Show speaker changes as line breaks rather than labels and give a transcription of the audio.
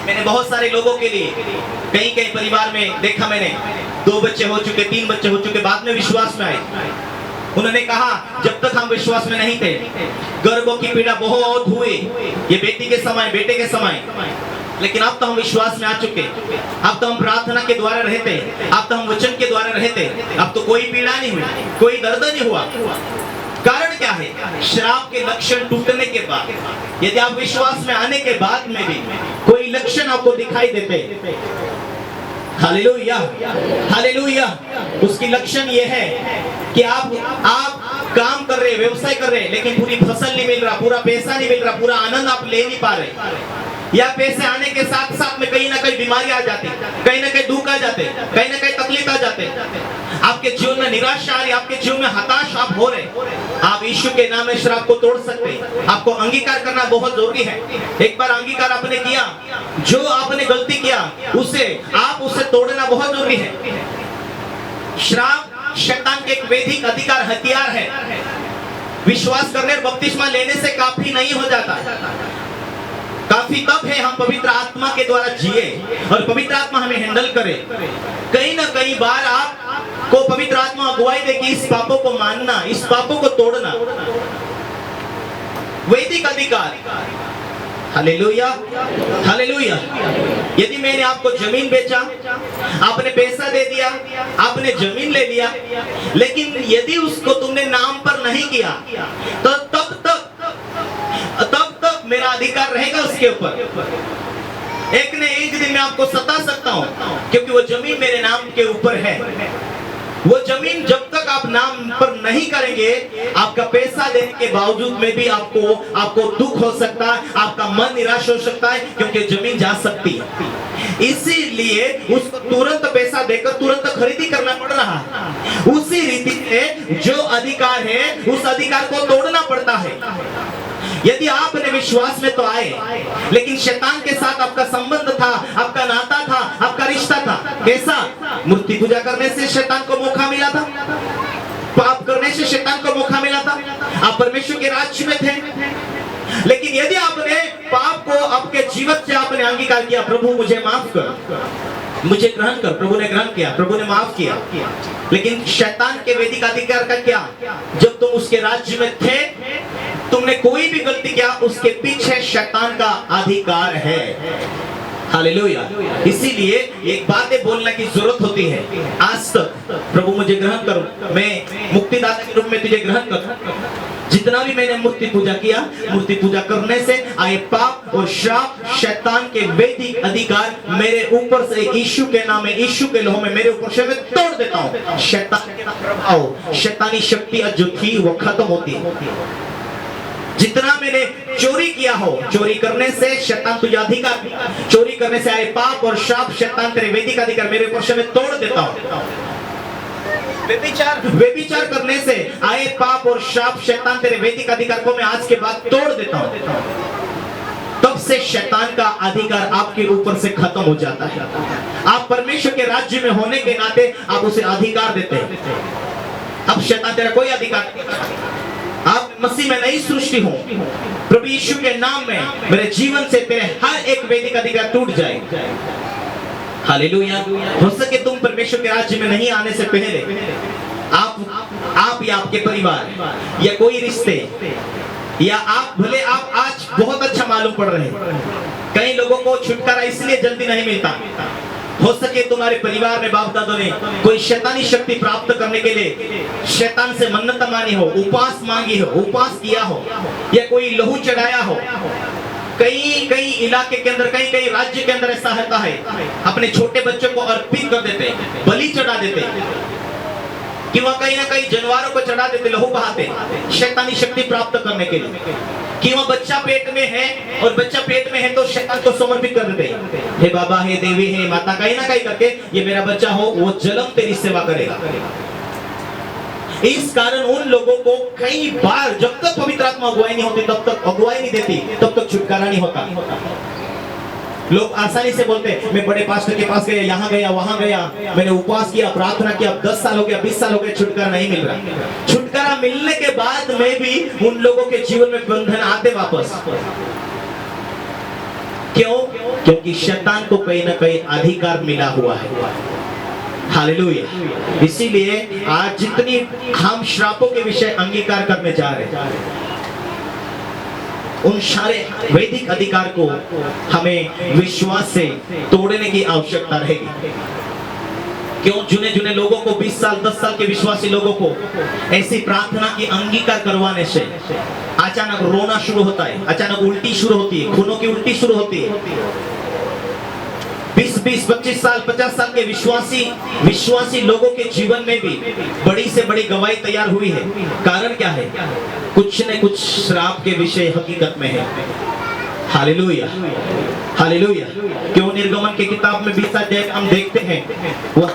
मैंने बहुत सारे लोगों के लिए कई कई परिवार में देखा, मैंने 2 बच्चे हो चुके, 3 बच्चे हो चुके, बाद में विश्वास में आए। उन्होंने कहा जब तक हम विश्वास में नहीं थे, गर्भों की पीड़ा बहुत हुई, ये बेटी के समय, बेटे के समय, लेकिन अब तो हम विश्वास में आ चुके, अब तो हम प्रार्थना के द्वारा रहते, अब तो हम वचन के द्वारा रहते, अब तो कोई पीड़ा नहीं हुई, कोई दर्द नहीं हुआ। कारण क्या है? श्राप के लक्षण टूटने के बाद, यदि आप विश्वास में आने के बाद में भी कोई लक्षण आपको दिखाई देते, हालेलुया हालेलुया, उसकी लक्षण ये है कि आप काम कर रहे, व्यवसाय कर रहे, लेकिन पूरी फसल नहीं मिल रहा, पूरा पैसा नहीं मिल रहा, पूरा आनंद आप ले नहीं पा रहे, या पैसे आने के साथ साथ में कहीं ना कहीं बीमारी आ जाती, कहीं ना कहीं दुख आ जाते, कहीं ना कहीं तकलीफ आ जाते, आपके जीवन में निराशा आ रही, आपके जीवन में हताश आप हो रहे, आप यीशु के नाम में श्राप को तोड़ सकते। आपको अंगीकार करना बहुत जरूरी है। एक बार अंगीकार आपने किया, जो आपने गलती किया उसे तोड़ना बहुत जरूरी है। श्राप शैतान के एक वैधिक अधिकार, हथियार है। विश्वास करने और बपतिस्मा लेने से काफी नहीं हो जाता, काफी तब है हम पवित्र आत्मा के द्वारा जिए और पवित्र आत्मा हमें हैंडल करे। कहीं ना कहीं बार आपको पवित्र आत्मा अगुवाई दे कि इस पापों को मानना, इस पापों को तोड़ना, वैदिक अधिकार। Hallelujah hallelujah. यदि मैंने आपको जमीन बेचा, आपने पैसा दे दिया, आपने जमीन ले लिया, लेकिन यदि उसको तुमने नाम पर नहीं किया, तो तब तक मेरा अधिकार रहेगा उसके ऊपर। एक न एक दिन मैं आपको सता सकता हूं, क्योंकि वो जमीन मेरे नाम के ऊपर है। वो जमीन जब तक आप नाम पर नहीं करेंगे, आपका पैसा देने के बावजूद में भी आपको दुख हो सकता है, आपका मन निराश हो सकता है, क्योंकि जमीन जा सकती है। इसीलिए उसको तुरंत पैसा देकर तुरंत खरीदी करना पड़ रहा है। उसी रीति से जो अधिकार है, उस अधिकार को तोड़ना पड़ता है। यदि आपने विश्वास में तो आए, लेकिन शैतान के साथ आपका संबंध था, आपका नाता था, आपका रिश्ता था, कैसा? मूर्ति पूजा करने से शैतान को मौका मिला था, पाप करने से शैतान को मौका मिला था, आप परमेश्वर के राज्य में थे। लेकिन यदि आपने पाप को आपके जीवन से आपने अंगीकार किया, प्रभु मुझे माफ कर, मुझे ग्रहण कर, प्रभु ने ग्रहण किया, प्रभु ने माफ किया। लेकिन शैतान के वैदिक अधिकार का क्या? जब तुम उसके राज्य में थे, तुमने कोई भी गलती किया, उसके पीछे शैतान का अधिकार है। हालेलुया। इसीलिए एक बातें बोलने की जरूरत होती है। आज तक प्रभु मुझे ग्रहण कर, मैं मुक्तिदाता के रूप में तुझे ग्रहण कर। जितना भी मैंने मूर्ति पूजा किया, मूर्ति पूजा करने से आए पाप और श्राप, शैतान के वैदिक अधिकार मेरे ऊपर से यीशु के नाम में, यीशु के लहू में मेरे ऊपर से मैं तोड़ देता हूँ। शैतान का प्रभाव, शैतानी शक्ति जो थी वो खत्म होती है। जितना मैंने चोरी किया हो, चोरी करने से शैतान तुझे अधिकार, चोरी करने से आए पाप और श्राप, शैतान तेरे वैदिक अधिकार मेरे ऊपर से मैं तोड़ देता हूँ। व्यभिचार करने से आए पाप और श्राप, शैतान तेरे वैदिक अधिकार को मैं आज के बाद तोड़ देता हूँ। तब से शैतान का अधिकार आपके ऊपर से खत्म हो जाता है। आप परमेश्वर के राज्य में होने के नाते आप उसे अधिकार देते हैं। अब शैतान तेरा कोई अधिकार नहीं। आप मसीह में नई सृष्टि हो, प्रभु यीशु के नाम में मेरे जीवन से तेरे हर एक वैदिक अधिकार टूट जाए। हालेलुया। हो सके तुम परमेश्वर के राज्य में नहीं आने से पहले आप या आपके परिवार या कोई रिश्ते, या आप भले आप आज बहुत अच्छा मालूम पड़ रहे हैं, कई लोगों को छुटकारा इसलिए जल्दी नहीं मिलता। हो सके तुम्हारे परिवार में बाप दादों ने कोई शैतानी शक्ति प्राप्त करने के लिए शैतान से मन्नत मानी हो, उपवास मांगी हो, उपवास किया हो, या कोई लहू चढ़ाया हो। कई इलाके के अंदर, कई राज्य के अंदर ऐसा होता है, अपने छोटे बच्चों को अर्पित कर देते, बलि चढ़ा देते, कि वह कहीं ना कहीं जानवरों को चढ़ा देते, लहू बहाते, शैतानी शक्ति प्राप्त करने के लिए। कि वह बच्चा पेट में है और बच्चा पेट में है तो शैतान को समर्पित कर देते, हे बाबा, हे देवी, हे माता, कहीं ना कहीं करके ये मेरा बच्चा हो, वो जन्म तेरी सेवा करेगा। इस कारण उन लोगों को कई बार जब तक पवित्र आत्मा अगुवाई नहीं होती, तब तक अगुवाई नहीं देती, तब तक छुटकारा नहीं होता। लोग आसानी से बोलते हैं, मैं बड़े पास्टर के पास गया, यहाँ गया, वहां गया, मैंने उपवास किया, प्रार्थना किया, 10 साल हो गया, 20 साल हो गए, छुटकारा नहीं मिल रहा। छुटकारा मिलने के बाद में भी उन लोगों के जीवन में बंधन आते वापस। क्यों? क्योंकि शैतान को कहीं ना कहीं अधिकार मिला हुआ है। हालेलुया। इसीलिए आज जितनी हम श्रापों के विषय अंगीकार करने जा रहे हैं, उन सारे वैदिक अधिकार को हमें विश्वास से तोड़ने की आवश्यकता रहेगी। क्यों जुने जुने लोगों को 20 साल 10 साल के विश्वासी लोगों को ऐसी प्रार्थना की अंगीकार करवाने से अचानक रोना शुरू होता है, अचानक उल्टी शुरू होती है, खूनों की उल्टी शुरू होती है। 20 25 साल 50 साल के विश्वासी लोगों के जीवन में भी बड़ी से बड़ी गवाही तैयार हुई है। कारण क्या है? कुछ न कुछ श्राप के विषय हकीकत में है। Hallelujah, hallelujah. क्यों निर्गमन की किताब में 20 अध्याय हम देखते हैं, वह